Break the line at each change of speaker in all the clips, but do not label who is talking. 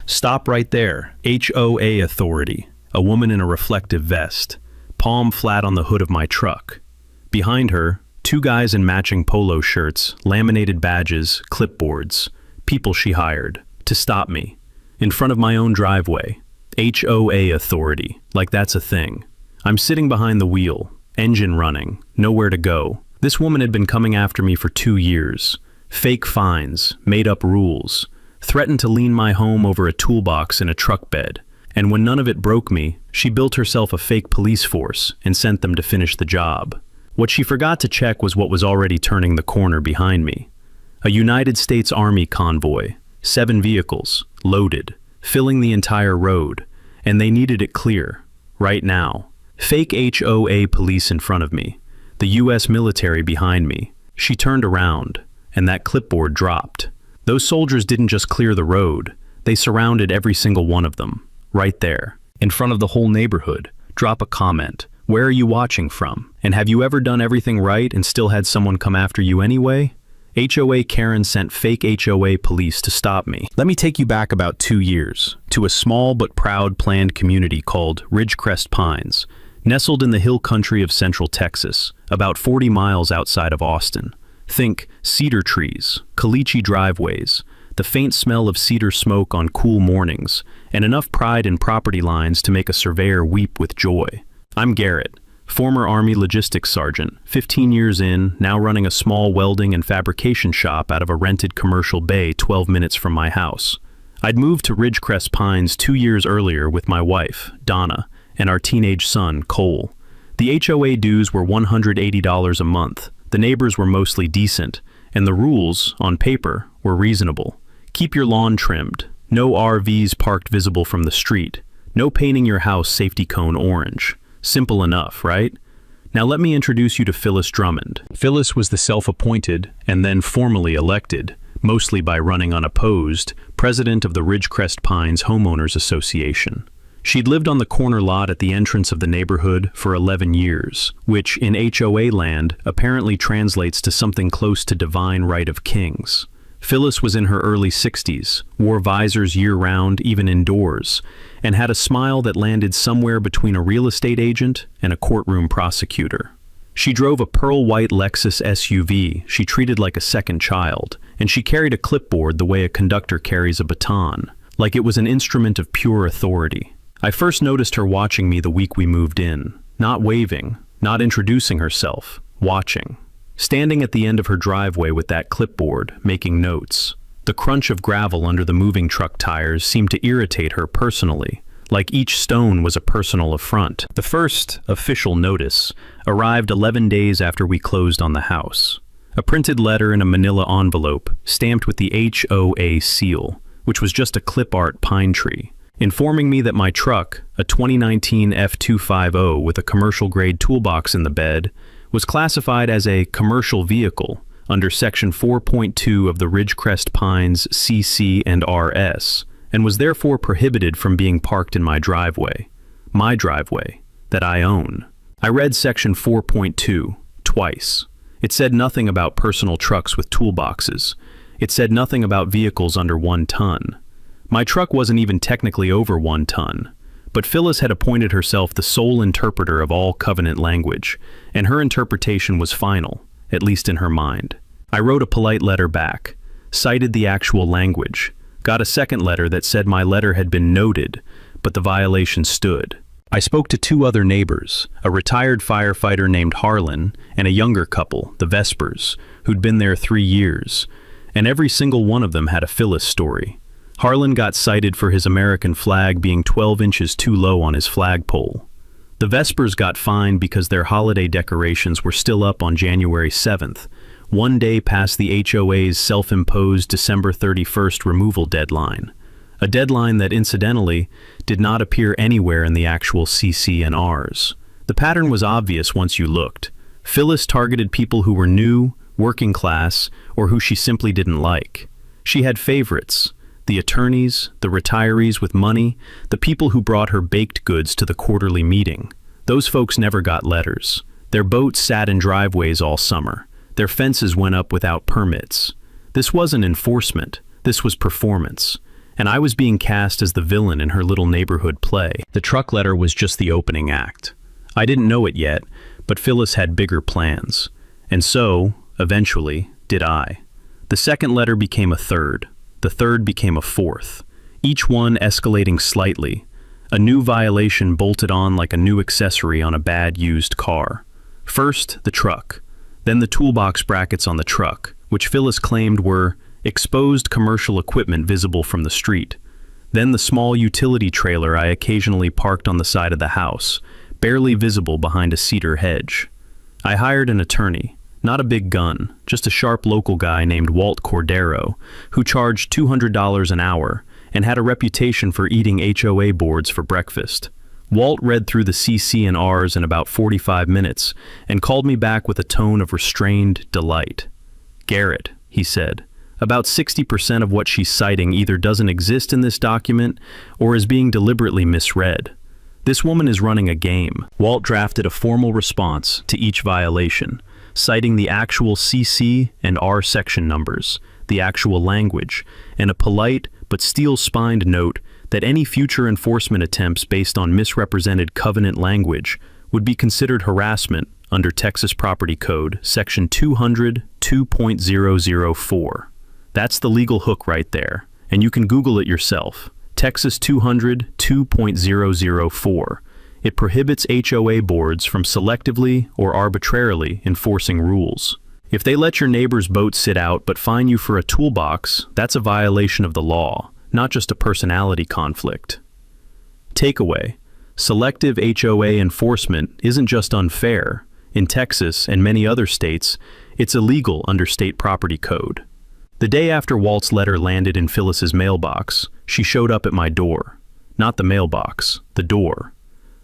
Stop right there. HOA authority. A woman in a reflective vest. Palm flat on the hood of my truck. Behind her, two guys in matching polo shirts, laminated badges, clipboards. People she hired. To stop me. In front of my own driveway. HOA authority. Like that's a thing. I'm sitting behind the wheel. Engine running. Nowhere to go. This woman had been coming after me for 2 years. Fake fines. Made up rules. Threatened to lean my home over a toolbox in a truck bed. And when none of it broke me, she built herself a fake police force and sent them to finish the job. What she forgot to check was what was already turning the corner behind me. A United States Army convoy, 7 vehicles, loaded, filling the entire road, and they needed it clear, right now. Fake HOA police in front of me, the US military behind me. She turned around, and that clipboard dropped. Those soldiers didn't just clear the road, they surrounded every single one of them, right there, in front of the whole neighborhood. Drop a comment. Where are you watching from? And have you ever done everything right and still had someone come after you anyway? HOA Karen sent fake HOA police to stop me. Let me take you back about 2 years, to a small but proud planned community called Ridgecrest Pines, nestled in the hill country of central Texas, about 40 miles outside of Austin. Think cedar trees, caliche driveways, the faint smell of cedar smoke on cool mornings, and enough pride in property lines to make a surveyor weep with joy. I'm Garrett, former Army logistics sergeant, 15 years in, now running a small welding and fabrication shop out of a rented commercial bay 12 minutes from my house. I'd moved to Ridgecrest Pines 2 years earlier with my wife, Donna, and our teenage son, Cole. The HOA dues were $180 a month. The neighbors were mostly decent, and the rules, on paper, were reasonable. Keep your lawn trimmed. No RVs parked visible from the street. No painting your house safety cone orange. Simple enough, right? Now let me introduce you to Phyllis Drummond. Phyllis was the self-appointed, and then formally elected, mostly by running unopposed, president of the Ridgecrest Pines Homeowners Association. She'd lived on the corner lot at the entrance of the neighborhood for 11 years, which in HOA land apparently translates to something close to divine right of kings. Phyllis was in her early 60s, wore visors year-round, even indoors, and had a smile that landed somewhere between a real estate agent and a courtroom prosecutor. She drove a pearl-white Lexus SUV she treated like a second child, and she carried a clipboard the way a conductor carries a baton, like it was an instrument of pure authority. I first noticed her watching me the week we moved in, not waving, not introducing herself, watching. Standing at the end of her driveway with that clipboard, making notes. The crunch of gravel under the moving truck tires seemed to irritate her personally, like each stone was a personal affront. The first official notice arrived 11 days after we closed on the house. A printed letter in a manila envelope, stamped with the HOA seal, which was just a clip art pine tree, informing me that my truck, a 2019 F250 with a commercial-grade toolbox in the bed, was classified as a commercial vehicle under Section 4.2 of the Ridgecrest Pines CC and RS, and was therefore prohibited from being parked in my driveway that I own. I read Section 4.2 twice. It said nothing about personal trucks with toolboxes. It said nothing about vehicles under 1 ton. My truck wasn't even technically over 1 ton. But Phyllis had appointed herself the sole interpreter of all covenant language, and her interpretation was final, at least in her mind. I wrote a polite letter back, cited the actual language, got a second letter that said my letter had been noted, but the violation stood. I spoke to 2 other neighbors, a retired firefighter named Harlan and a younger couple, the Vespers, who'd been there 3 years, and every single one of them had a Phyllis story. Harlan got cited for his American flag being 12 inches too low on his flagpole. The Vespers got fined because their holiday decorations were still up on January 7th, 1 day past the HOA's self-imposed December 31st removal deadline, a deadline that incidentally did not appear anywhere in the actual CC&Rs. The pattern was obvious once you looked. Phyllis targeted people who were new, working class, or who she simply didn't like. She had favorites. The attorneys, the retirees with money, the people who brought her baked goods to the quarterly meeting. Those folks never got letters. Their boats sat in driveways all summer. Their fences went up without permits. This wasn't enforcement. This was performance. and I was being cast as the villain in her little neighborhood play. The truck letter was just the opening act. I didn't know it yet, but Phyllis had bigger plans. And so, eventually, did I. The second letter became a third. The third became a fourth. Each one escalating slightly. A new violation bolted on like a new accessory on a bad used car. First, the truck. Then the toolbox brackets on the truck, which Phyllis claimed were exposed commercial equipment visible from the street. Then the small utility trailer I occasionally parked on the side of the house, barely visible behind a cedar hedge. I hired an attorney, not a big gun, just a sharp local guy named Walt Cordero, who charged $200 an hour and had a reputation for eating HOA boards for breakfast. Walt read through the CC and Rs in about 45 minutes and called me back with a tone of restrained delight. "Garrett," he said, "about 60% of what she's citing either doesn't exist in this document or is being deliberately misread. This woman is running a game." Walt drafted a formal response to each violation, citing the actual CC and R section numbers, the actual language, and a polite but steel-spined note that any future enforcement attempts based on misrepresented covenant language would be considered harassment under Texas Property Code, Section 200-2.004. That's the legal hook right there, and you can Google it yourself. Texas 200-2.004. It prohibits HOA boards from selectively or arbitrarily enforcing rules. If they let your neighbor's boat sit out but fine you for a toolbox, that's a violation of the law, not just a personality conflict. Takeaway: selective HOA enforcement isn't just unfair. In Texas and many other states, it's illegal under state property code. The day after Walt's letter landed in Phyllis's mailbox, she showed up at my door. Not the mailbox, the door.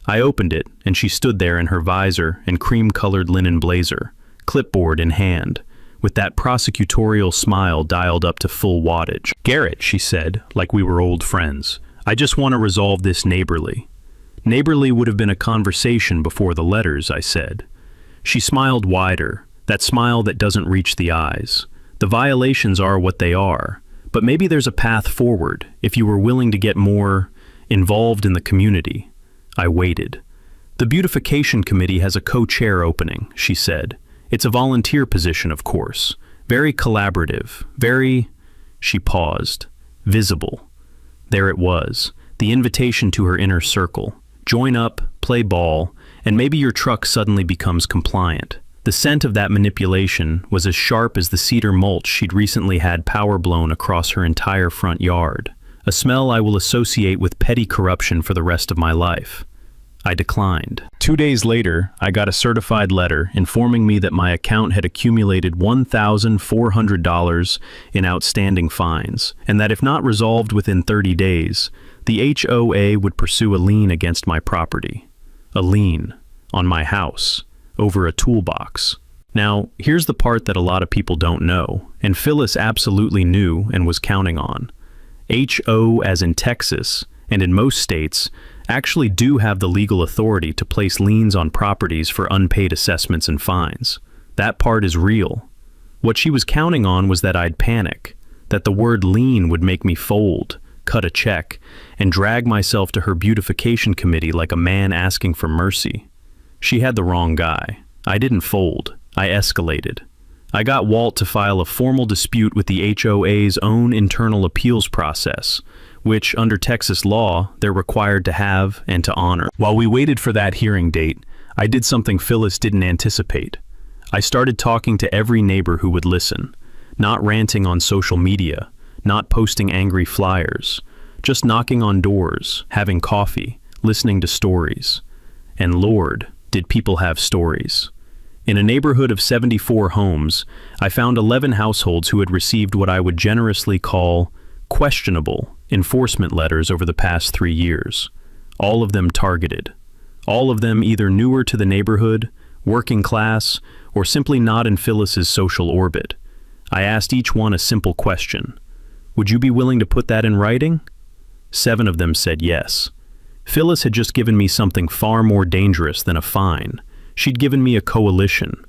I opened it, and she stood there in her visor and cream-colored linen blazer, clipboard in hand, with that prosecutorial smile dialed up to full wattage. "Garrett," she said, like we were old friends, "I just want to resolve this neighborly." Neighborly would have been a conversation before the letters, I said. She smiled wider, that smile that doesn't reach the eyes. "The violations are what they are, but maybe there's a path forward if you were willing to get more involved in the community." I waited. "The beautification committee has a co-chair opening," she said. "It's a volunteer position, of course. Very collaborative, very..." She paused. Visible. There it was, the invitation to her inner circle. Join up, play ball, and maybe your truck suddenly becomes compliant. The scent of that manipulation was as sharp as the cedar mulch she'd recently had power blown across her entire front yard. A smell I will associate with petty corruption for the rest of my life. I declined. 2 days later, I got a certified letter informing me that my account had accumulated $1,400 in outstanding fines, and that if not resolved within 30 days, the HOA would pursue a lien against my property. A lien on my house, over a toolbox. Now, here's the part that a lot of people don't know, and Phyllis absolutely knew and was counting on. HO, as in Texas, and in most states, actually do have the legal authority to place liens on properties for unpaid assessments and fines. That part is real. What she was counting on was that I'd panic, that the word lien would make me fold, cut a check, and drag myself to her beautification committee like a man asking for mercy. She had the wrong guy. I didn't fold. I escalated. I got Walt to file a formal dispute with the HOA's own internal appeals process, which, under Texas law, they're required to have and to honor. While we waited for that hearing date, I did something Phyllis didn't anticipate. I started talking to every neighbor who would listen, not ranting on social media, not posting angry flyers, just knocking on doors, having coffee, listening to stories. And Lord, did people have stories. In a neighborhood of 74 homes, I found 11 households who had received what I would generously call questionable enforcement letters over the past 3 years. All of them targeted. All of them either newer to the neighborhood, working class, or simply not in Phyllis's social orbit. I asked each one a simple question. Would you be willing to put that in writing? 7 of them said yes. Phyllis had just given me something far more dangerous than a fine. She'd given me a coalition.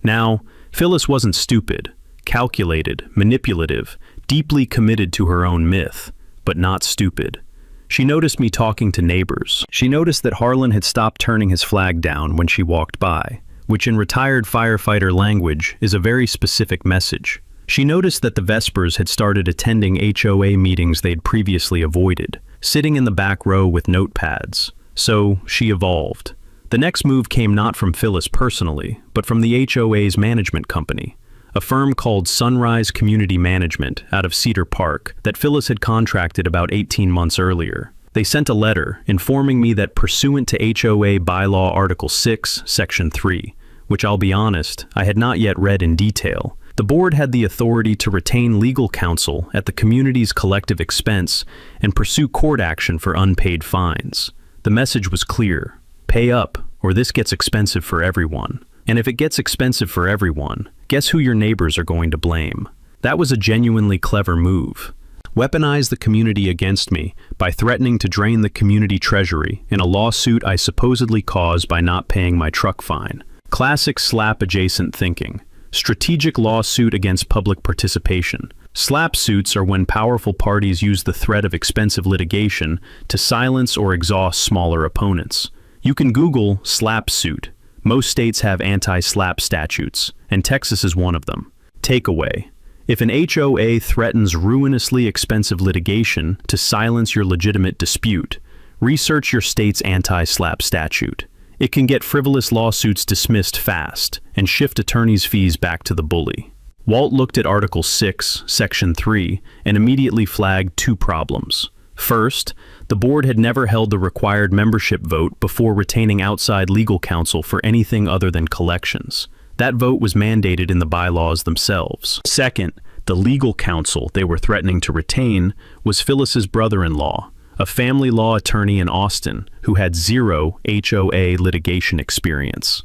Now, Phyllis wasn't stupid, calculated, manipulative, deeply committed to her own myth. but not stupid. She noticed me talking to neighbors. She noticed that Harlan had stopped turning his flag down when she walked by, which in retired firefighter language is a very specific message. She noticed that the Vespers had started attending HOA meetings they'd previously avoided, sitting in the back row with notepads. So she evolved. The next move came not from Phyllis personally, but from the HOA's management company, a firm called Sunrise Community Management out of Cedar Park that Phyllis had contracted about 18 months earlier. They sent a letter informing me that pursuant to HOA Bylaw Article 6, Section 3, which I'll be honest, I had not yet read in detail, the board had the authority to retain legal counsel at the community's collective expense and pursue court action for unpaid fines. The message was clear: pay up, or this gets expensive for everyone. And if it gets expensive for everyone, guess who your neighbors are going to blame? That was a genuinely clever move. Weaponize the community against me by threatening to drain the community treasury in a lawsuit I supposedly caused by not paying my truck fine. Classic SLAPP-adjacent thinking. Strategic lawsuit against public participation. SLAPP suits are when powerful parties use the threat of expensive litigation to silence or exhaust smaller opponents. You can Google SLAPP suit. Most states have anti-SLAPP statutes, and Texas is one of them. Takeaway: if an HOA threatens ruinously expensive litigation to silence your legitimate dispute, research your state's anti-SLAPP statute. It can get frivolous lawsuits dismissed fast and shift attorneys' fees back to the bully. Walt looked at Article 6, Section 3, and immediately flagged two problems. First, the board had never held the required membership vote before retaining outside legal counsel for anything other than collections. That vote was mandated in the bylaws themselves. Second, the legal counsel they were threatening to retain was Phyllis's brother-in-law, a family law attorney in Austin who had zero HOA litigation experience.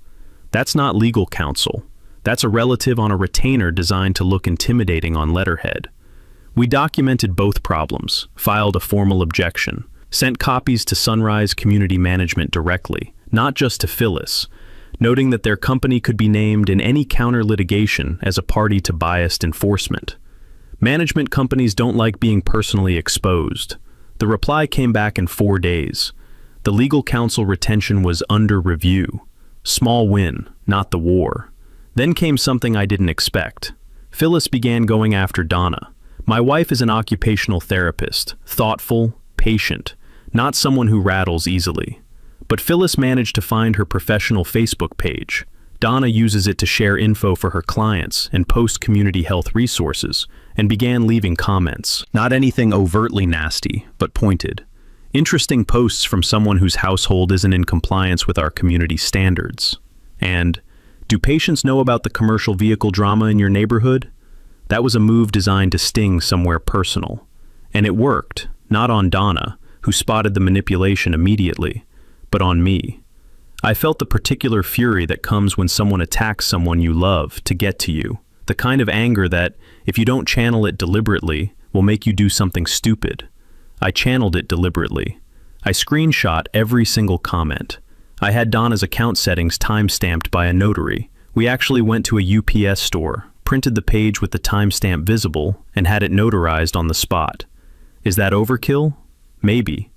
That's not legal counsel. That's a relative on a retainer designed to look intimidating on letterhead. We documented both problems, filed a formal objection, sent copies to Sunrise Community Management directly, not just to Phyllis, noting that their company could be named in any counter-litigation as a party to biased enforcement. Management companies don't like being personally exposed. The reply came back in 4 days. The legal counsel retention was under review. Small win, not the war. Then came something I didn't expect. Phyllis began going after Donna. My wife is an occupational therapist, thoughtful, patient, not someone who rattles easily. But Phyllis managed to find her professional Facebook page. Donna uses it to share info for her clients and post community health resources, and began leaving comments. Not anything overtly nasty, but pointed. Interesting posts from someone whose household isn't in compliance with our community standards. And, do patients know about the commercial vehicle drama in your neighborhood? That was a move designed to sting somewhere personal. And it worked, not on Donna, who spotted the manipulation immediately, but on me. I felt the particular fury that comes when someone attacks someone you love to get to you. The kind of anger that, if you don't channel it deliberately, will make you do something stupid. I channeled it deliberately. I screenshot every single comment. I had Donna's account settings time-stamped by a notary. We actually went to a UPS store, printed the page with the timestamp visible, and had it notarized on the spot. Is that overkill? Maybe.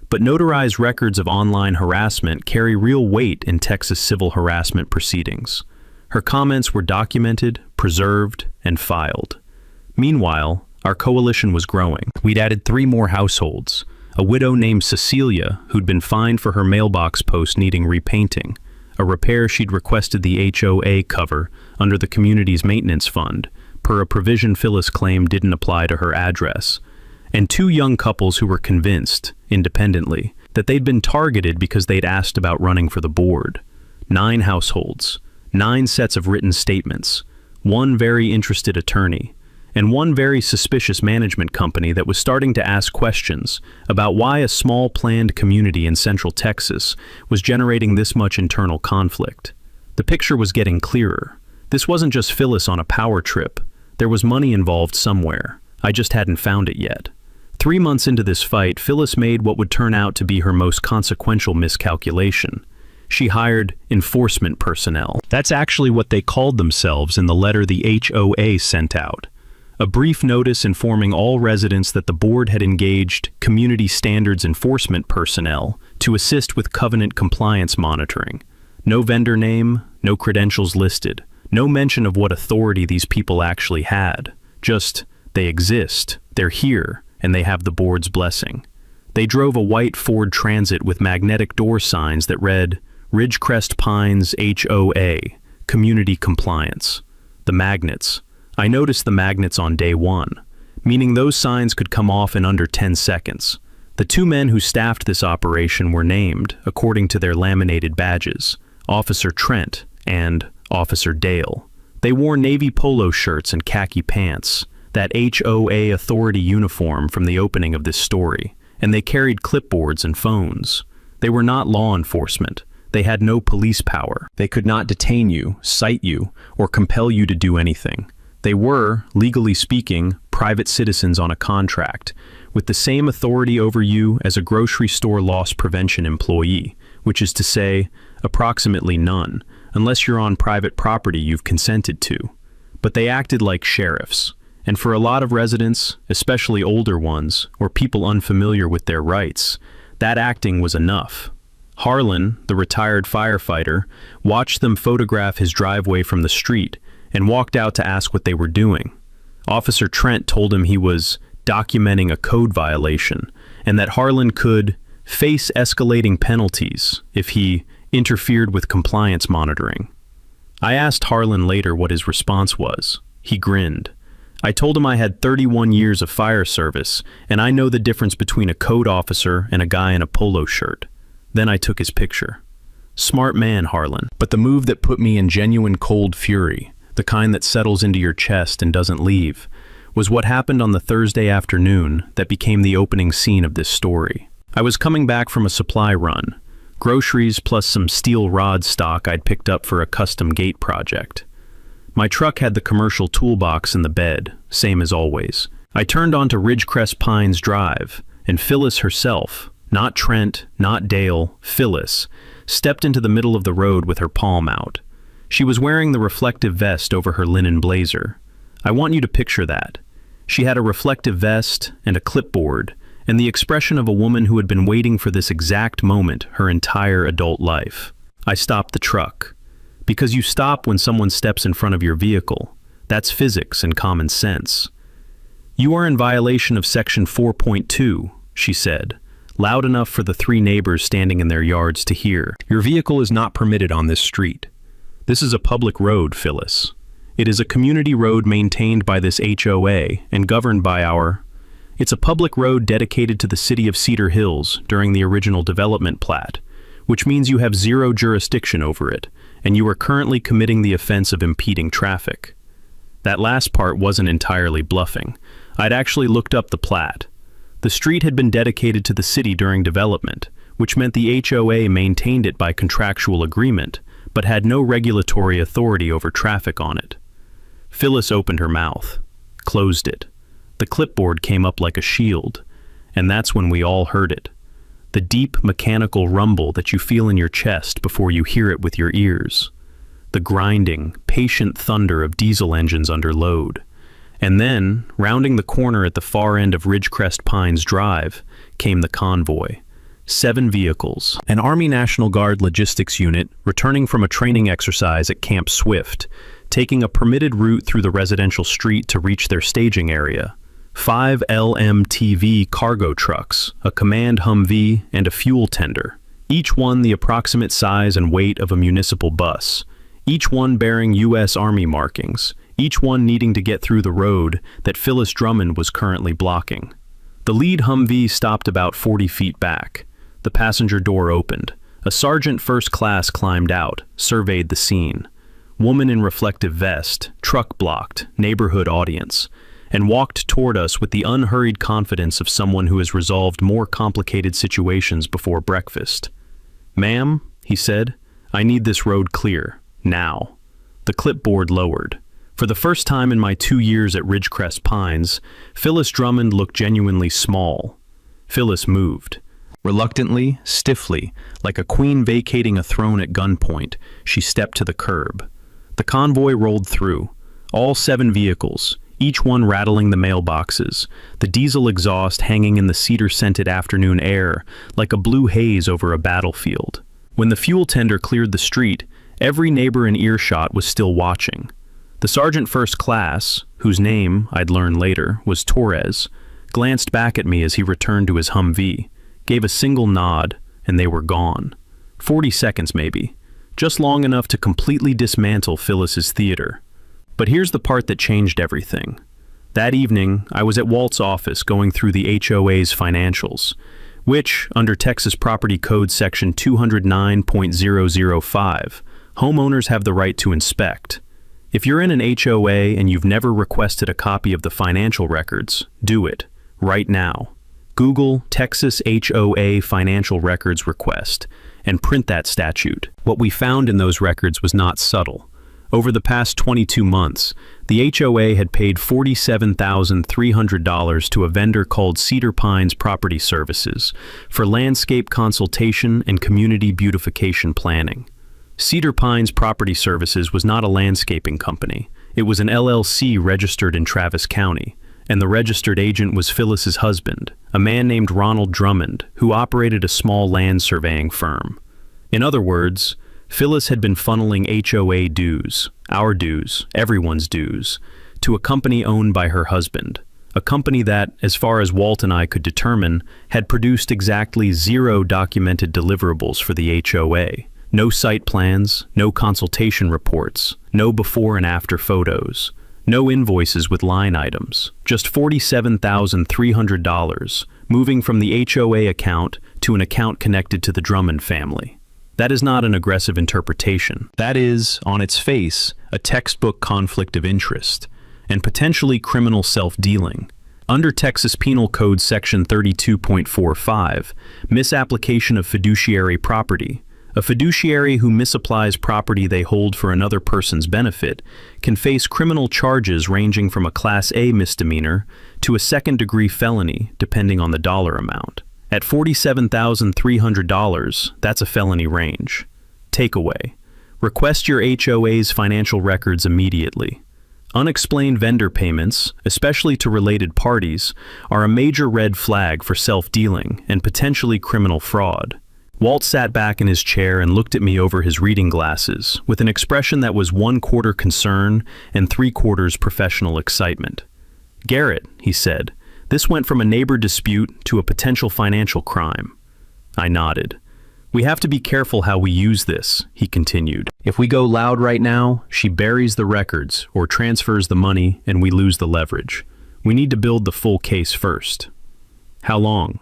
But notarized records of online harassment carry real weight in Texas civil harassment proceedings. Her comments were documented, preserved, and filed. Meanwhile, our coalition was growing. We'd added 3 more households. A widow named Cecilia, who'd been fined for her mailbox post needing repainting, a repair she'd requested the HOA cover under the community's maintenance fund, per a provision Phyllis claimed didn't apply to her address, and 2 young couples who were convinced, independently, that they'd been targeted because they'd asked about running for the board. 9 households, 9 sets of written statements, 1 very interested attorney, and 1 very suspicious management company that was starting to ask questions about why a small planned community in Central Texas was generating this much internal conflict. The picture was getting clearer. This wasn't just Phyllis on a power trip. There was money involved somewhere. I just hadn't found it yet. 3 months into this fight, Phyllis made what would turn out to be her most consequential miscalculation. She hired enforcement personnel. That's actually what they called themselves in the letter the HOA sent out. A brief notice informing all residents that the board had engaged community standards enforcement personnel to assist with covenant compliance monitoring. No vendor name, no credentials listed, no mention of what authority these people actually had. Just, they exist, they're here, and they have the board's blessing. They drove a white Ford Transit with magnetic door signs that read, Ridgecrest Pines HOA, Community Compliance. The magnets. I noticed the magnets on day one, meaning those signs could come off in under 10 seconds. The two men who staffed this operation were named, according to their laminated badges, Officer Trent and Officer Dale. They wore navy polo shirts and khaki pants, that HOA authority uniform from the opening of this story, and they carried clipboards and phones. They were not law enforcement. They had no police power. They could not detain you, cite you, or compel you to do anything. They were, legally speaking, private citizens on a contract, with the same authority over you as a grocery store loss prevention employee, which is to say, approximately none, unless you're on private property you've consented to. But they acted like sheriffs, and for a lot of residents, especially older ones, or people unfamiliar with their rights, that acting was enough. Harlan, the retired firefighter, watched them photograph his driveway from the street and walked out to ask what they were doing. Officer Trent told him he was documenting a code violation and that Harlan could face escalating penalties if he interfered with compliance monitoring. I asked Harlan later what his response was. He grinned. I told him I had 31 years of fire service and I know the difference between a code officer and a guy in a polo shirt. Then I took his picture. Smart man, Harlan. But the move that put me in genuine cold fury, the kind that settles into your chest and doesn't leave, was what happened on the Thursday afternoon that became the opening scene of this story. I was coming back from a supply run, groceries plus some steel rod stock I'd picked up for a custom gate project. My truck had the commercial toolbox in the bed, same as always. I turned onto Ridgecrest Pines Drive, and Phyllis herself, not Trent, not Dale, Phyllis, stepped into the middle of the road with her palm out. She was wearing the reflective vest over her linen blazer. I want you to picture that. She had a reflective vest and a clipboard, and the expression of a woman who had been waiting for this exact moment her entire adult life. I stopped the truck. Because you stop when someone steps in front of your vehicle. That's physics and common sense. You are in violation of Section 4.2, she said, loud enough for the three neighbors standing in their yards to hear. Your vehicle is not permitted on this street. This is a public road, Phyllis. It is a community road maintained by this HOA and governed by our... It's a public road dedicated to the city of Cedar Hills during the original development plat, which means you have zero jurisdiction over it, and you are currently committing the offense of impeding traffic. That last part wasn't entirely bluffing. I'd actually looked up the plat. The street had been dedicated to the city during development, which meant the HOA maintained it by contractual agreement, but had no regulatory authority over traffic on it. Phyllis opened her mouth, closed it. The clipboard came up like a shield, and that's when we all heard it. The deep mechanical rumble that you feel in your chest before you hear it with your ears. The grinding, patient thunder of diesel engines under load. And then, rounding the corner at the far end of Ridgecrest Pines Drive, came the convoy. 7 vehicles. An Army National Guard logistics unit returning from a training exercise at Camp Swift, taking a permitted route through the residential street to reach their staging area. 5 LMTV cargo trucks, a command Humvee, and a fuel tender, each one the approximate size and weight of a municipal bus, each one bearing U.S. Army markings, each one needing to get through the road that Phyllis Drummond was currently blocking. The lead Humvee stopped about 40 feet back. The passenger door opened. A sergeant first class climbed out, surveyed the scene. Woman in reflective vest, truck blocked, neighborhood audience, and walked toward us with the unhurried confidence of someone who has resolved more complicated situations before breakfast. "Ma'am," he said, "I need this road clear, now." The clipboard lowered. For the first time in my 2 years at Ridgecrest Pines, Phyllis Drummond looked genuinely small. Phyllis moved. Reluctantly, stiffly, like a queen vacating a throne at gunpoint, she stepped to the curb. The convoy rolled through. All 7 vehicles, each one rattling the mailboxes, the diesel exhaust hanging in the cedar-scented afternoon air like a blue haze over a battlefield. When the fuel tender cleared the street, every neighbor in earshot was still watching. The sergeant first class, whose name, I'd learn later, was Torres, glanced back at me as he returned to his Humvee, gave a single nod, and they were gone. 40 seconds maybe, just long enough to completely dismantle Phyllis's theater. But here's the part that changed everything. That evening, I was at Walt's office going through the HOA's financials, which, under Texas Property Code Section 209.005, homeowners have the right to inspect. If you're in an HOA and you've never requested a copy of the financial records, do it, right now. Google Texas HOA Financial Records Request and print that statute. What we found in those records was not subtle. Over the past 22 months, the HOA had paid $47,300 to a vendor called Cedar Pines Property Services for landscape consultation and community beautification planning. Cedar Pines Property Services was not a landscaping company. It was an LLC registered in Travis County, and the registered agent was Phyllis's husband, a man named Ronald Drummond, who operated a small land surveying firm. In other words, Phyllis had been funneling HOA dues, our dues, everyone's dues, to a company owned by her husband, a company that, as far as Walt and I could determine, had produced exactly 0 documented deliverables for the HOA. No site plans, no consultation reports, no before and after photos, no invoices with line items, just $47,300 moving from the HOA account to an account connected to the Drummond family. That is not an aggressive interpretation. That is, on its face, a textbook conflict of interest, and potentially criminal self-dealing. Under Texas Penal Code Section 32.45, misapplication of fiduciary property, a fiduciary who misapplies property they hold for another person's benefit can face criminal charges ranging from a Class A misdemeanor to a second-degree felony, depending on the dollar amount. At $47,300, that's a felony range. Takeaway: request your HOA's financial records immediately. Unexplained vendor payments, especially to related parties, are a major red flag for self-dealing and potentially criminal fraud. Walt sat back in his chair and looked at me over his reading glasses with an expression that was 1/4 concern and 3/4 professional excitement. "Garrett," he said, "this went from a neighbor dispute to a potential financial crime." I nodded. "We have to be careful how we use this," he continued. "If we go loud right now, she buries the records or transfers the money and we lose the leverage. We need to build the full case first." "How long?"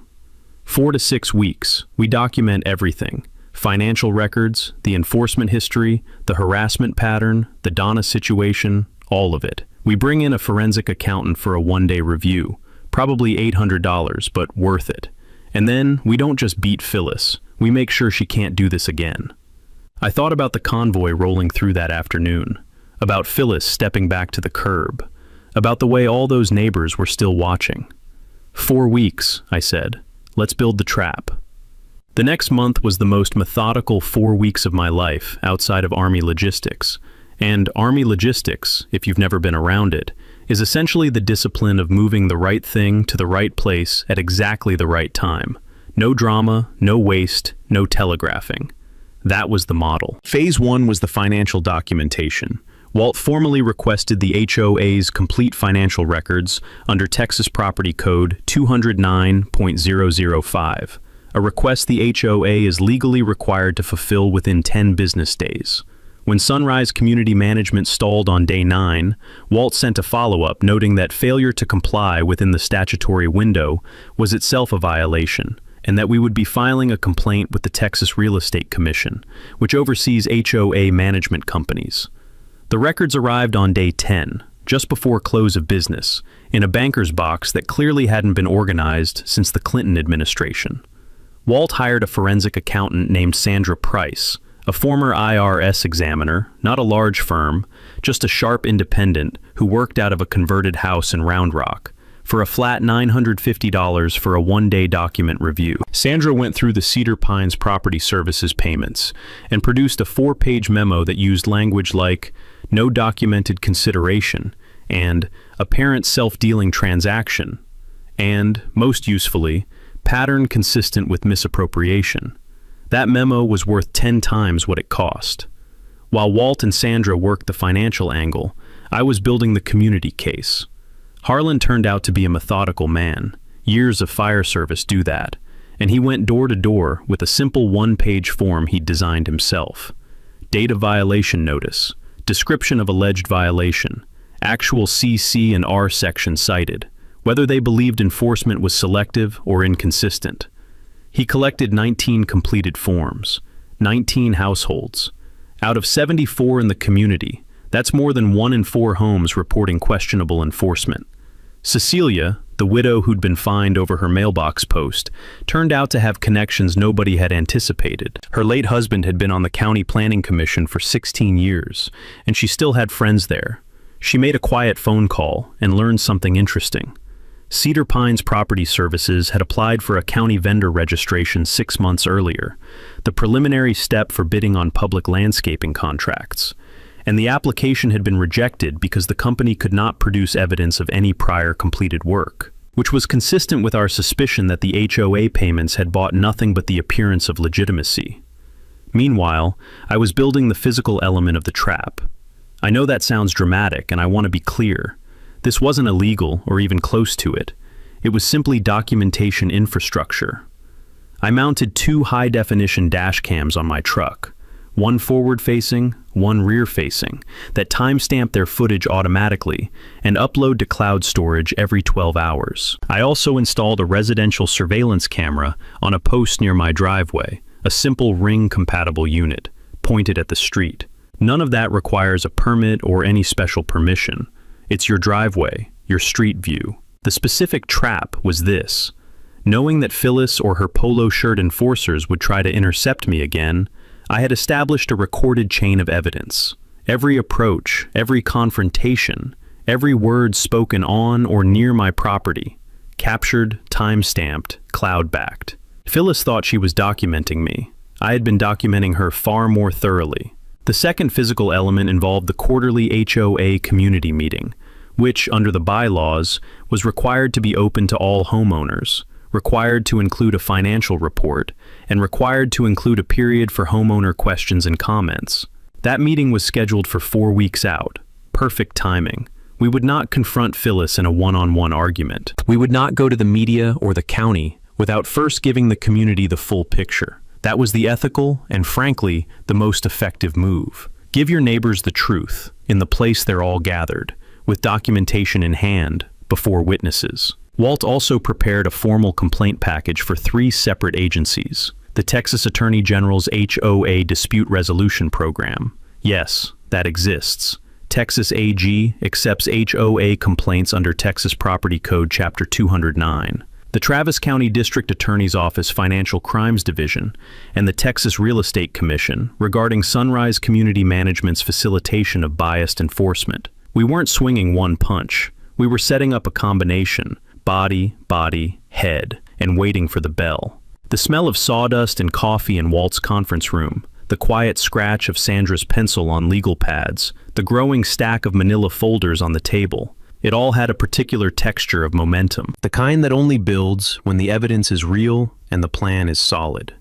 4 to 6 weeks. We document everything. Financial records, the enforcement history, the harassment pattern, the Donna situation, all of it. We bring in a forensic accountant for a 1-day review, probably $800, but worth it. And then we don't just beat Phyllis, we make sure she can't do this again. I thought about the convoy rolling through that afternoon, about Phyllis stepping back to the curb, about the way all those neighbors were still watching. 4 weeks, I said. Let's build the trap. The next month was the most methodical 4 weeks of my life outside of Army logistics. And Army logistics, if you've never been around it, is essentially the discipline of moving the right thing to the right place at exactly the right time. No drama, no waste, no telegraphing. That was the model. Phase 1 was the financial documentation. Walt formally requested the HOA's complete financial records under Texas Property Code 209.005, a request the HOA is legally required to fulfill within 10 business days. When Sunrise Community Management stalled on day 9, Walt sent a follow-up noting that failure to comply within the statutory window was itself a violation, and that we would be filing a complaint with the Texas Real Estate Commission, which oversees HOA management companies. The records arrived on day 10, just before close of business, in a banker's box that clearly hadn't been organized since the Clinton administration. Walt hired a forensic accountant named Sandra Price, a former IRS examiner, not a large firm, just a sharp independent who worked out of a converted house in Round Rock, for a flat $950 for a 1-day document review. Sandra went through the Cedar Pines Property Services payments and produced a 4-page memo that used language like, "no documented consideration," and apparent self-dealing transaction, and, most usefully, pattern consistent with misappropriation. That memo was worth 10 times what it cost. While Walt and Sandra worked the financial angle, I was building the community case. Harlan turned out to be a methodical man. Years of fire service do that, and he went door to door with a simple one-page form he'd designed himself. Date of violation notice, description of alleged violation, actual CC and R section cited, whether they believed enforcement was selective or inconsistent. He collected 19 completed forms, 19 households. Out of 74 in the community, that's more than 1 in 4 homes reporting questionable enforcement. Cecilia, the widow who'd been fined over her mailbox post, turned out to have connections nobody had anticipated. Her late husband had been on the county planning commission for 16 years, and she still had friends there. She made a quiet phone call and learned something interesting. Cedar Pines Property Services had applied for a county vendor registration 6 months earlier, the preliminary step for bidding on public landscaping contracts. And the application had been rejected because the company could not produce evidence of any prior completed work, which was consistent with our suspicion that the HOA payments had bought nothing but the appearance of legitimacy. Meanwhile, I was building the physical element of the trap. I know that sounds dramatic, and I want to be clear. This wasn't illegal or even close to it. It was simply documentation infrastructure. I mounted 2 high-definition dash cams on my truck, one forward-facing, one rear-facing, that timestamp their footage automatically and upload to cloud storage every 12 hours. I also installed a residential surveillance camera on a post near my driveway, a simple ring-compatible unit, pointed at the street. None of that requires a permit or any special permission. It's your driveway, your street view. The specific trap was this. Knowing that Phyllis or her polo shirt enforcers would try to intercept me again, I had established a recorded chain of evidence. Every approach, every confrontation, every word spoken on or near my property, captured, time-stamped, cloud-backed. Phyllis thought she was documenting me. I had been documenting her far more thoroughly. The second physical element involved the quarterly HOA community meeting, which, under the bylaws, was required to be open to all homeowners, required to include a financial report, and required to include a period for homeowner questions and comments. That meeting was scheduled for 4 weeks out. Perfect timing. We would not confront Phyllis in a one-on-one argument. We would not go to the media or the county without first giving the community the full picture. That was the ethical and, frankly, the most effective move. Give your neighbors the truth, in the place they're all gathered, with documentation in hand, before witnesses. Walt also prepared a formal complaint package for 3 separate agencies. The Texas Attorney General's HOA Dispute Resolution Program. Yes, that exists. Texas AG accepts HOA complaints under Texas Property Code Chapter 209. The Travis County District Attorney's Office Financial Crimes Division and the Texas Real Estate Commission regarding Sunrise Community Management's facilitation of biased enforcement. We weren't swinging one punch. We were setting up a combination, body, head, and waiting for the bell. The smell of sawdust and coffee in Walt's conference room, the quiet scratch of Sandra's pencil on legal pads, the growing stack of manila folders on the table, it all had a particular texture of momentum, the kind that only builds when the evidence is real and the plan is solid.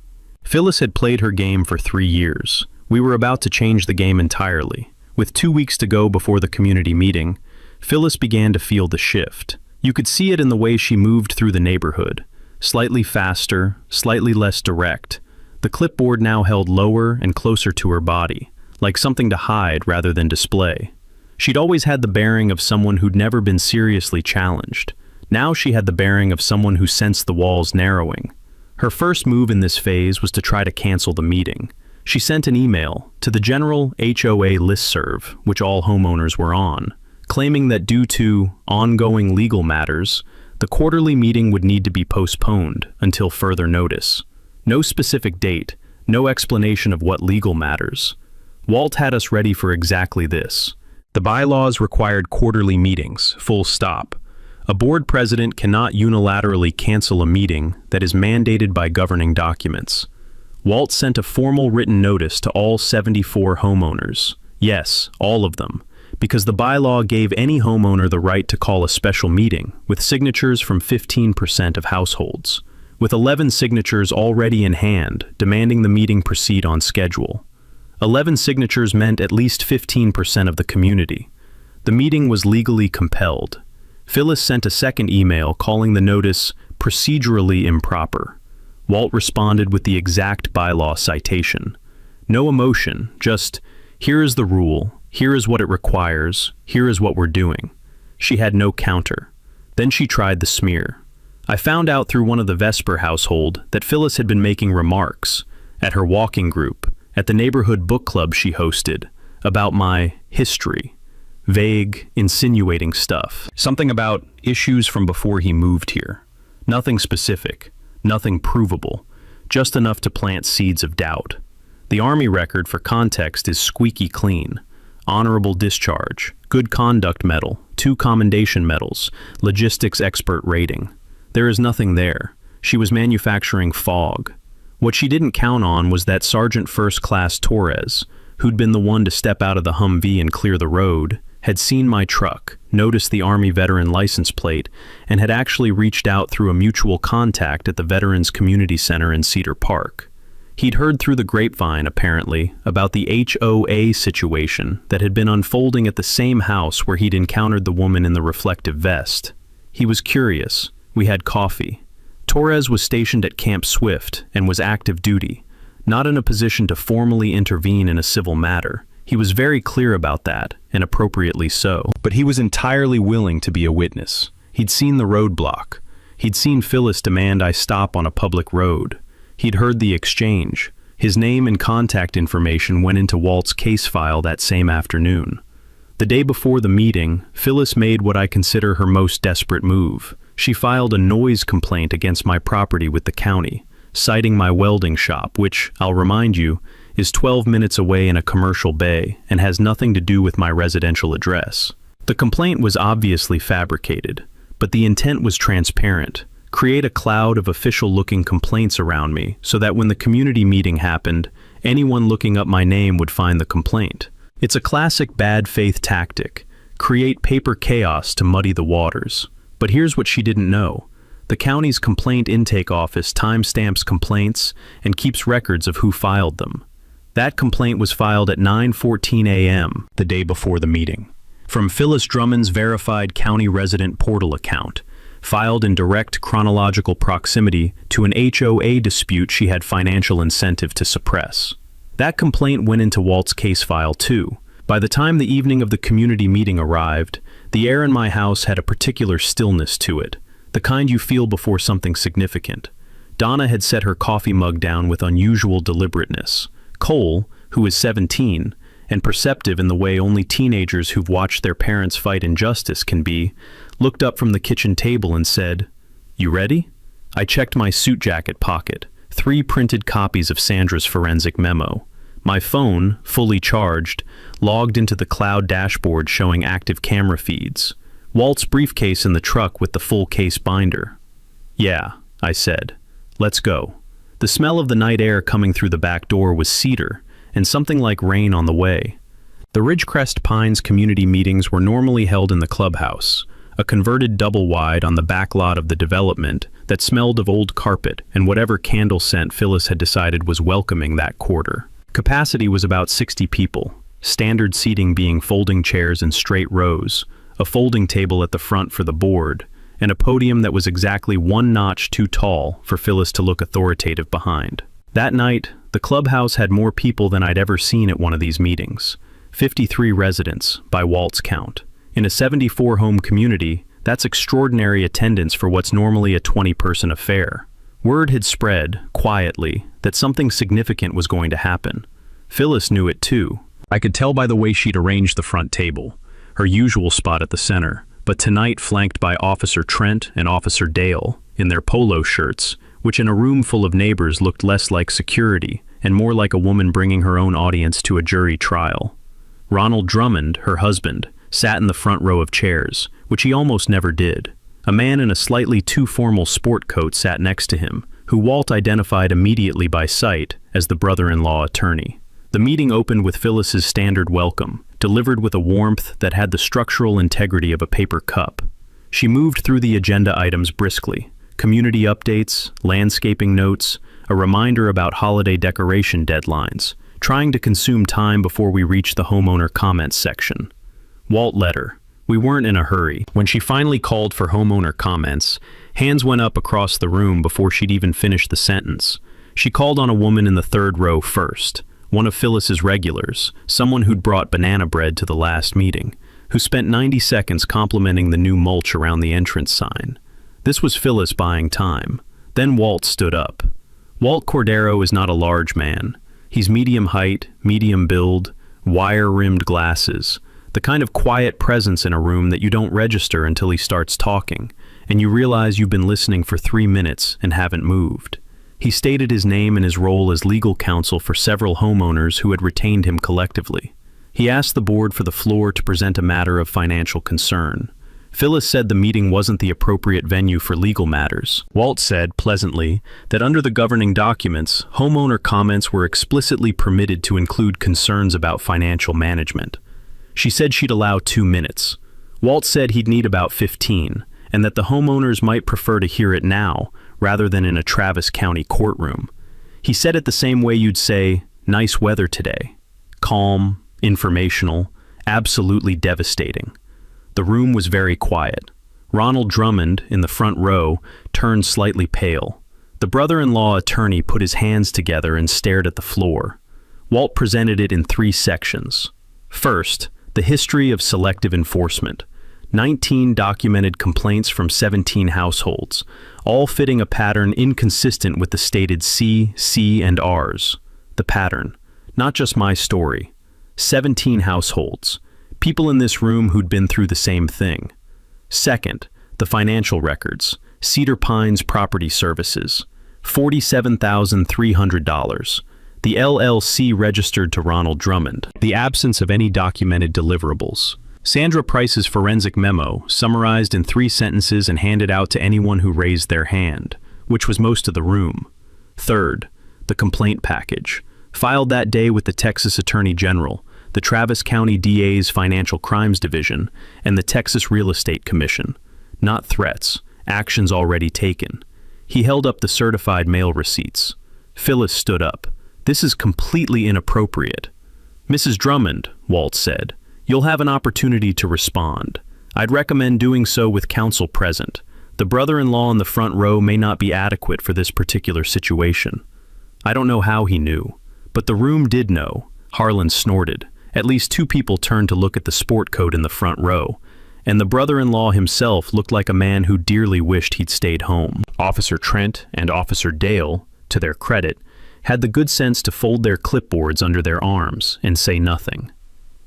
Phyllis had played her game for 3 years. We were about to change the game entirely. With 2 weeks to go before the community meeting, Phyllis began to feel the shift. You could see it in the way she moved through the neighborhood, slightly faster, slightly less direct. The clipboard now held lower and closer to her body, like something to hide rather than display. She'd always had the bearing of someone who'd never been seriously challenged. Now she had the bearing of someone who sensed the walls narrowing. Her first move in this phase was to try to cancel the meeting. She sent an email to the general HOA listserv, which all homeowners were on, claiming that due to ongoing legal matters, the quarterly meeting would need to be postponed until further notice. No specific date, no explanation of what legal matters. Walt had us ready for exactly this. The bylaws required quarterly meetings, full stop. A board president cannot unilaterally cancel a meeting that is mandated by governing documents. Walt sent a formal written notice to all 74 homeowners. Yes, all of them. because the bylaw gave any homeowner the right to call a special meeting with signatures from 15% of households, with 11 signatures already in hand demanding the meeting proceed on schedule. 11 signatures meant at least 15% of the community. The meeting was legally compelled. Phyllis sent a second email calling the notice procedurally improper. Walt responded with the exact bylaw citation. No emotion, just, here is the rule, here is what it requires, here is what we're doing. She had no counter. Then she tried the smear. I found out through one of the Vesper household that Phyllis had been making remarks at her walking group, at the neighborhood book club she hosted, about my history. Vague, insinuating stuff. Something about issues from before he moved here. Nothing specific, nothing provable, just enough to plant seeds of doubt. The Army record, for context, is squeaky clean. Honorable discharge, good conduct medal, 2 commendation medals, logistics expert rating. There is nothing there. She was manufacturing fog. What she didn't count on was that Sergeant First Class Torres, who'd been the one to step out of the Humvee and clear the road, had seen my truck, noticed the Army veteran license plate, and had actually reached out through a mutual contact at the Veterans Community Center in Cedar Park. He'd heard through the grapevine, apparently, about the HOA situation that had been unfolding at the same house where he'd encountered the woman in the reflective vest. He was curious. We had coffee. Torres was stationed at Camp Swift and was active duty, not in a position to formally intervene in a civil matter. He was very clear about that, and appropriately so. But he was entirely willing to be a witness. He'd seen the roadblock. He'd seen Phyllis demand I stop on a public road. He'd heard the exchange. His name and contact information went into Walt's case file that same afternoon. The day before the meeting, Phyllis made what I consider her most desperate move. She filed a noise complaint against my property with the county, citing my welding shop, which, I'll remind you, is 12 minutes away in a commercial bay and has nothing to do with my residential address. The complaint was obviously fabricated, but the intent was transparent. Create a cloud of official-looking complaints around me so that when the community meeting happened, anyone looking up my name would find the complaint. It's a classic bad faith tactic. Create paper chaos to muddy the waters. But here's what she didn't know. The county's complaint intake office timestamps complaints and keeps records of who filed them. That complaint was filed at 9:14 a.m. the day before the meeting. From Phyllis Drummond's verified county resident portal account, filed in direct chronological proximity to an HOA dispute she had financial incentive to suppress. That complaint went into Walt's case file too. By the time the evening of the community meeting arrived, the air in my house had a particular stillness to it, the kind you feel before something significant. Donna had set her coffee mug down with unusual deliberateness. Cole, who is 17, and perceptive in the way only teenagers who've watched their parents fight injustice can be, looked up from the kitchen table and said, "You ready?" I checked my suit jacket pocket, 3 printed copies of Sandra's forensic memo. My phone, fully charged, logged into the cloud dashboard showing active camera feeds. Walt's briefcase in the truck with the full case binder. "Yeah," I said. "Let's go." The smell of the night air coming through the back door was cedar, and something like rain on the way. The Ridgecrest Pines community meetings were normally held in the clubhouse, a converted double-wide on the back lot of the development that smelled of old carpet and whatever candle scent Phyllis had decided was welcoming that quarter. Capacity was about 60 people, standard seating being folding chairs in straight rows, a folding table at the front for the board, and a podium that was exactly 1 notch too tall for Phyllis to look authoritative behind. That night, the clubhouse had more people than I'd ever seen at one of these meetings. 53 residents, by Walt's count. In a 74-home community, that's extraordinary attendance for what's normally a 20-person affair. Word had spread, quietly, that something significant was going to happen. Phyllis knew it too. I could tell by the way she'd arranged the front table, her usual spot at the center, but tonight flanked by Officer Trent and Officer Dale, in their polo shirts, which in a room full of neighbors looked less like security and more like a woman bringing her own audience to a jury trial. Ronald Drummond, her husband, sat in the front row of chairs, which he almost never did. A man in a slightly too formal sport coat sat next to him, who Walt identified immediately by sight as the brother-in-law attorney. The meeting opened with Phyllis's standard welcome, delivered with a warmth that had the structural integrity of a paper cup. She moved through the agenda items briskly: community updates, landscaping notes, a reminder about holiday decoration deadlines, trying to consume time before we reached the homeowner comments section. Walt led her. We weren't in a hurry. When she finally called for homeowner comments, hands went up across the room before she'd even finished the sentence. She called on a woman in the third row first, one of Phyllis's regulars, someone who'd brought banana bread to the last meeting, who spent 90 seconds complimenting the new mulch around the entrance sign. This was Phyllis buying time. Then Walt stood up. Walt Cordero is not a large man. He's medium height, medium build, wire-rimmed glasses, the kind of quiet presence in a room that you don't register until he starts talking, and you realize you've been listening for 3 minutes and haven't moved. He stated his name and his role as legal counsel for several homeowners who had retained him collectively. He asked the board for the floor to present a matter of financial concern. Phyllis said the meeting wasn't the appropriate venue for legal matters. Walt said, pleasantly, that under the governing documents, homeowner comments were explicitly permitted to include concerns about financial management. She said she'd allow 2 minutes. Walt said he'd need about 15, and that the homeowners might prefer to hear it now, rather than in a Travis County courtroom. He said it the same way you'd say, "Nice weather today." Calm, informational, absolutely devastating. The room was very quiet. Ronald Drummond, in the front row, turned slightly pale. The brother-in-law attorney put his hands together and stared at the floor. Walt presented it in 3 sections. First, the history of selective enforcement. 19 documented complaints from 17 households, all fitting a pattern inconsistent with the stated C, and Rs. The pattern, not just my story. 17 households. People in this room who'd been through the same thing. Second, the financial records. Cedar Pines Property Services. $47,300. The LLC registered to Ronald Drummond. The absence of any documented deliverables. Sandra Price's forensic memo, summarized in 3 sentences and handed out to anyone who raised their hand, which was most of the room. Third, the complaint package. Filed that day with the Texas Attorney General, the Travis County DA's Financial Crimes Division, and the Texas Real Estate Commission. Not threats, actions already taken. He held up the certified mail receipts. Phyllis stood up. "This is completely inappropriate." "Mrs. Drummond," Walt said, "you'll have an opportunity to respond. I'd recommend doing so with counsel present. The brother-in-law in the front row may not be adequate for this particular situation." I don't know how he knew, but the room did know. Harlan snorted. At least 2 people turned to look at the sport coat in the front row, and the brother-in-law himself looked like a man who dearly wished he'd stayed home. Officer Trent and Officer Dale, to their credit, had the good sense to fold their clipboards under their arms and say nothing.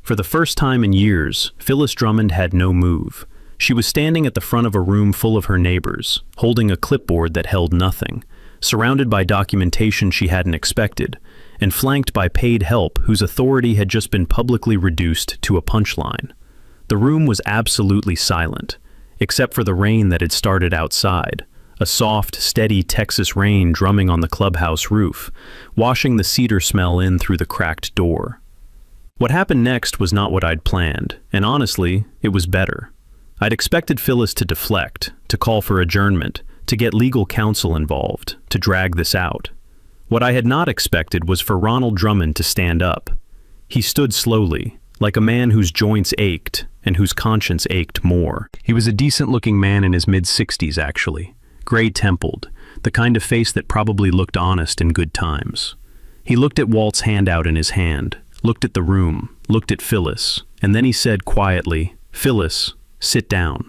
For the first time in years, Phyllis Drummond had no move. She was standing at the front of a room full of her neighbors, holding a clipboard that held nothing, surrounded by documentation she hadn't expected, and flanked by paid help whose authority had just been publicly reduced to a punchline. The room was absolutely silent, except for the rain that had started outside, a soft, steady Texas rain drumming on the clubhouse roof, washing the cedar smell in through the cracked door. What happened next was not what I'd planned, and honestly, it was better. I'd expected Phyllis to deflect, to call for adjournment, to get legal counsel involved, to drag this out. What I had not expected was for Ronald Drummond to stand up. He stood slowly, like a man whose joints ached and whose conscience ached more. He was a decent-looking man in his mid-60s, actually, gray-templed, the kind of face that probably looked honest in good times. He looked at Walt's handout in his hand, looked at the room, looked at Phyllis, and then he said quietly, "Phyllis, sit down."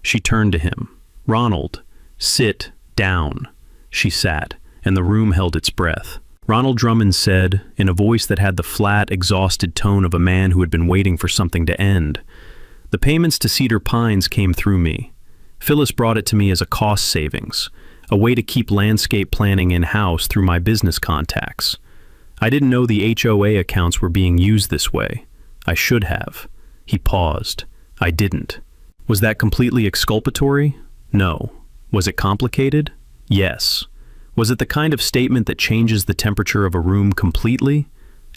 She turned to him. "Ronald, sit down." She sat, and the room held its breath. Ronald Drummond said, in a voice that had the flat, exhausted tone of a man who had been waiting for something to end, "The payments to Cedar Pines came through me. Phyllis brought it to me as a cost savings, a way to keep landscape planning in-house through my business contacts. I didn't know the HOA accounts were being used this way. I should have." He paused. "I didn't." Was that completely exculpatory? No. Was it complicated? Yes. Was it the kind of statement that changes the temperature of a room completely?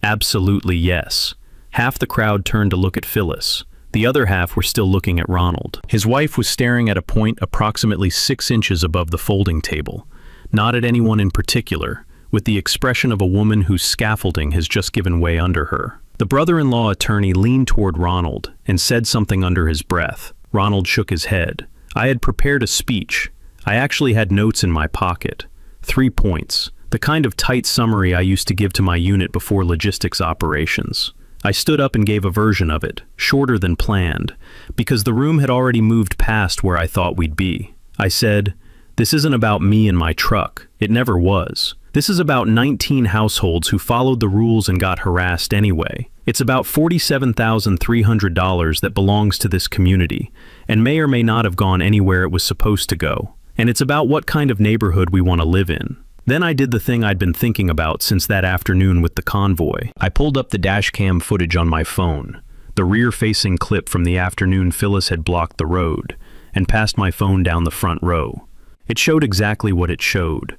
Absolutely yes. Half the crowd turned to look at Phyllis. The other half were still looking at Ronald. His wife was staring at a point approximately 6 inches above the folding table, not at anyone in particular, with the expression of a woman whose scaffolding has just given way under her. The brother-in-law attorney leaned toward Ronald and said something under his breath. Ronald shook his head. I had prepared a speech. I actually had notes in my pocket. 3 points. The kind of tight summary I used to give to my unit before logistics operations. I stood up and gave a version of it, shorter than planned, because the room had already moved past where I thought we'd be. I said, "This isn't about me and my truck. It never was. This is about 19 households who followed the rules and got harassed anyway. It's about $47,300 that belongs to this community, and may or may not have gone anywhere it was supposed to go. And it's about what kind of neighborhood we want to live in." Then I did the thing I'd been thinking about since that afternoon with the convoy. I pulled up the dashcam footage on my phone, the rear-facing clip from the afternoon Phyllis had blocked the road, and passed my phone down the front row. It showed exactly what it showed.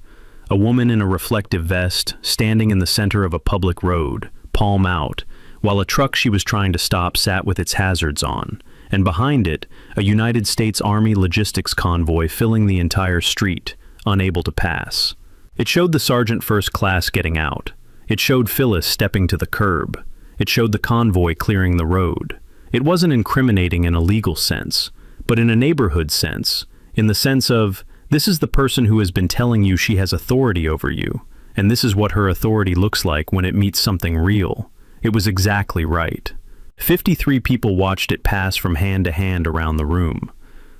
A woman in a reflective vest, standing in the center of a public road, palm out, while a truck she was trying to stop sat with its hazards on, and behind it, a United States Army logistics convoy filling the entire street, unable to pass. It showed the sergeant first class getting out. It showed Phyllis stepping to the curb. It showed the convoy clearing the road. It wasn't incriminating in a legal sense, but in a neighborhood sense, in the sense of, this is the person who has been telling you she has authority over you, and this is what her authority looks like when it meets something real. It was exactly right. 53 people watched it pass from hand to hand around the room.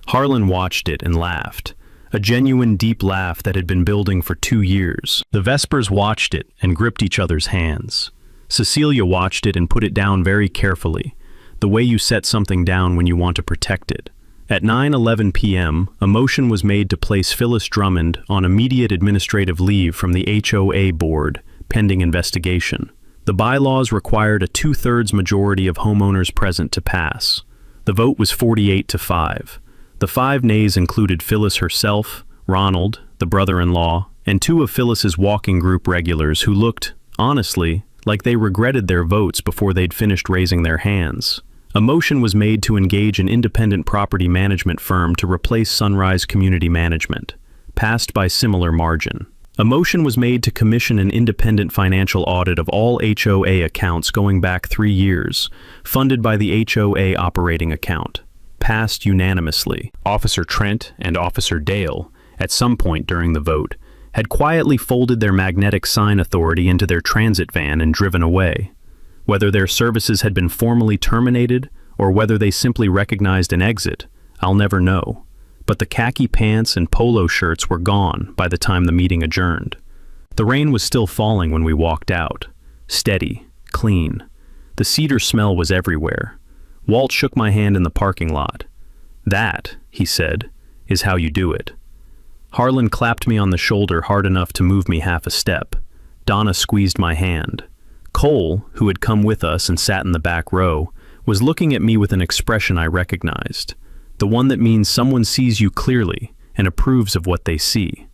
Harlan watched it and laughed. A genuine deep laugh that had been building for 2 years. The Vespers watched it and gripped each other's hands. Cecilia watched it and put it down very carefully, the way you set something down when you want to protect it. At 9:11 p.m., a motion was made to place Phyllis Drummond on immediate administrative leave from the HOA board, pending investigation. The bylaws required a 2/3 majority of homeowners present to pass. The vote was 48-5. The 5 nays included Phyllis herself, Ronald, the brother-in-law, and 2 of Phyllis's walking group regulars who looked, honestly, like they regretted their votes before they'd finished raising their hands. A motion was made to engage an independent property management firm to replace Sunrise Community Management, passed by similar margin. A motion was made to commission an independent financial audit of all HOA accounts going back 3 years, funded by the HOA operating account. Passed unanimously. Officer Trent and Officer Dale, at some point during the vote, had quietly folded their magnetic sign authority into their transit van and driven away. Whether their services had been formally terminated or whether they simply recognized an exit, I'll never know. But the khaki pants and polo shirts were gone by the time the meeting adjourned. The rain was still falling when we walked out. Steady, clean. The cedar smell was everywhere. Walt shook my hand in the parking lot. "That," he said, "is how you do it." Harlan clapped me on the shoulder hard enough to move me half a step. Donna squeezed my hand. Cole, who had come with us and sat in the back row, was looking at me with an expression I recognized. The one that means someone sees you clearly and approves of what they see.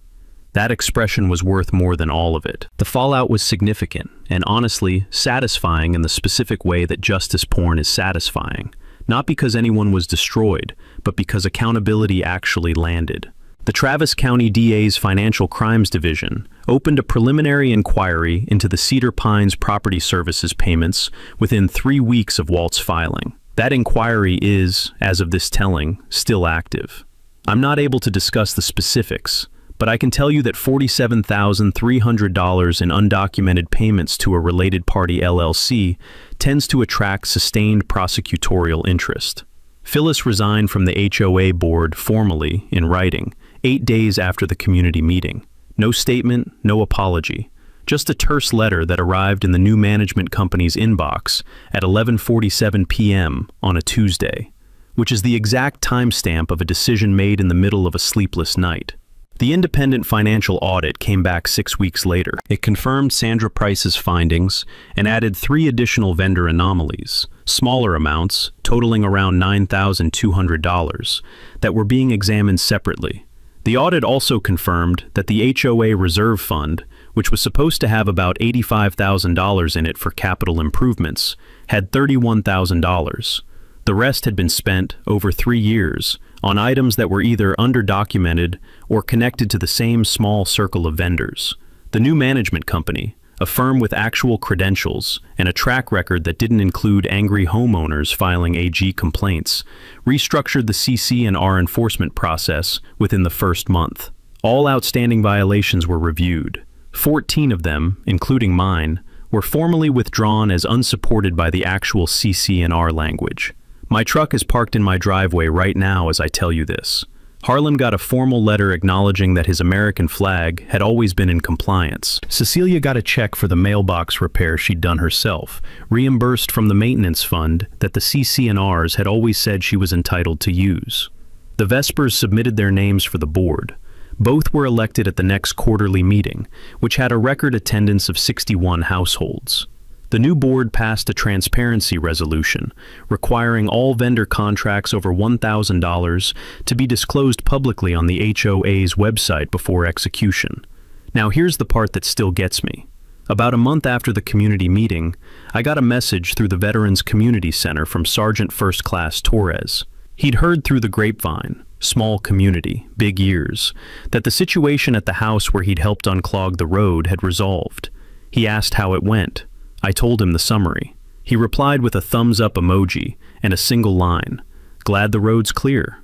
That expression was worth more than all of it. The fallout was significant and honestly satisfying in the specific way that justice porn is satisfying, not because anyone was destroyed, but because accountability actually landed. The Travis County DA's Financial Crimes Division opened a preliminary inquiry into the Cedar Pines Property Services payments within 3 weeks of Walt's filing. That inquiry is, as of this telling, still active. I'm not able to discuss the specifics, but I can tell you that $47,300 in undocumented payments to a related party LLC tends to attract sustained prosecutorial interest. Phyllis resigned from the HOA board formally, in writing, 8 days after the community meeting. No statement, no apology. Just a terse letter that arrived in the new management company's inbox at 11:47 p.m. on a Tuesday, which is the exact timestamp of a decision made in the middle of a sleepless night. The independent financial audit came back 6 weeks later. It confirmed Sandra Price's findings and added 3 additional vendor anomalies, smaller amounts, totaling around $9,200, that were being examined separately. The audit also confirmed that the HOA Reserve Fund, which was supposed to have about $85,000 in it for capital improvements, had $31,000. The rest had been spent, over 3 years, on items that were either underdocumented or connected to the same small circle of vendors. The new management company, a firm with actual credentials and a track record that didn't include angry homeowners filing AG complaints, restructured the CC&R enforcement process within the first month. All outstanding violations were reviewed. 14 of them, including mine, were formally withdrawn as unsupported by the actual CC&R language. My truck is parked in my driveway right now as I tell you this. Harlan got a formal letter acknowledging that his American flag had always been in compliance. Cecilia got a check for the mailbox repair she'd done herself, reimbursed from the maintenance fund that the CC&Rs had always said she was entitled to use. The Vespers submitted their names for the board. Both were elected at the next quarterly meeting, which had a record attendance of 61 households. The new board passed a transparency resolution requiring all vendor contracts over $1,000 to be disclosed publicly on the HOA's website before execution. Now here's the part that still gets me. About a month after the community meeting, I got a message through the Veterans Community Center from Sergeant First Class Torres. He'd heard through the grapevine, small community, big ears, that the situation at the house where he'd helped unclog the road had resolved. He asked how it went. I told him the summary. He replied with a thumbs-up emoji and a single line. Glad the road's clear.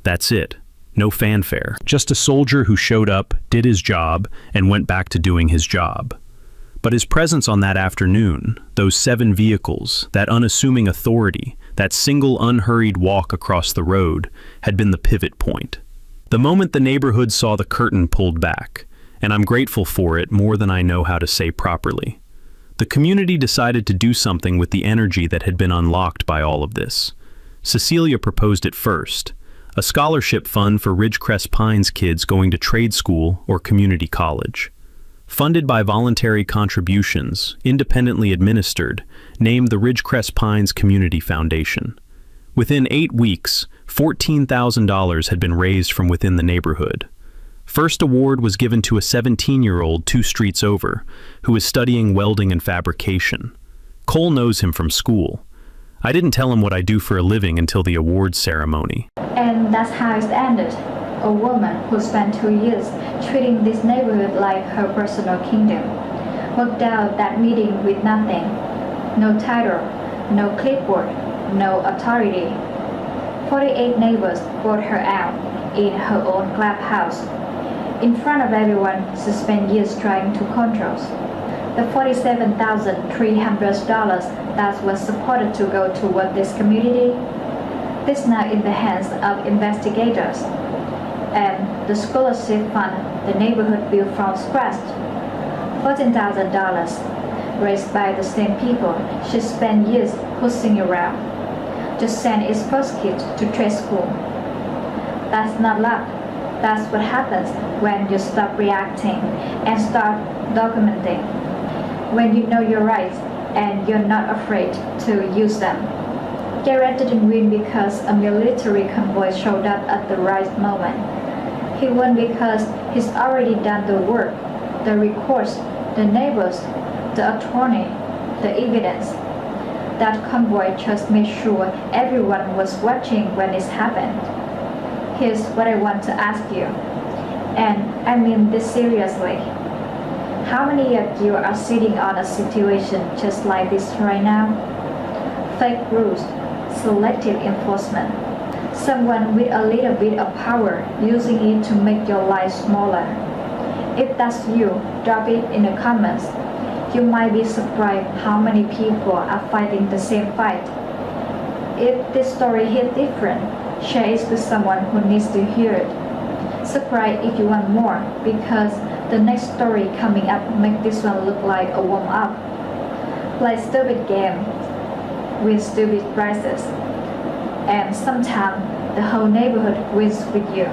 That's it. No fanfare. Just a soldier who showed up, did his job, and went back to doing his job. But his presence on that afternoon, those 7 vehicles, that unassuming authority, that single unhurried walk across the road, had been the pivot point. The moment the neighborhood saw the curtain pulled back, and I'm grateful for it more than I know how to say properly. The community decided to do something with the energy that had been unlocked by all of this. Cecilia proposed it first, a scholarship fund for Ridgecrest Pines kids going to trade school or community college. Funded by voluntary contributions, independently administered, named the Ridgecrest Pines Community Foundation. Within 8 weeks, $14,000 had been raised from within the neighborhood. First award was given to a 17-year-old 2 streets over, who is studying welding and fabrication. Cole knows him from school. I didn't tell him what I do for a living until the awards ceremony.
And that's how it ended. A woman who spent 2 years treating this neighborhood like her personal kingdom walked out that meeting with nothing. No title, no clipboard, no authority. 48 neighbors brought her out in her own clubhouse. In front of everyone, she spent years trying to control. The $47,300 that was supposed to go toward this community is now in the hands of investigators. And the scholarship fund the neighborhood built from scratch, $14,000, raised by the same people she spent years pushing around, just sent its first kid to trade school. That's not luck. That's what happens when you stop reacting and start documenting. When you know your rights and you're not afraid to use them. Garrett didn't win because a military convoy showed up at the right moment. He won because he's already done the work, the records, the neighbors, the attorney, the evidence. That convoy just made sure everyone was watching when it happened. Here's what I want to ask you, and I mean this seriously. How many of you are sitting on a situation just like this right now? Fake rules, selective enforcement. Someone with a little bit of power using it to make your life smaller. If that's you, drop it in the comments. You might be surprised how many people are fighting the same fight. If this story hit different, share it with someone who needs to hear it. Subscribe if you want more, because the next story coming up make this one look like a warm-up. Play stupid game with stupid prizes, and sometimes the whole neighborhood wins with you.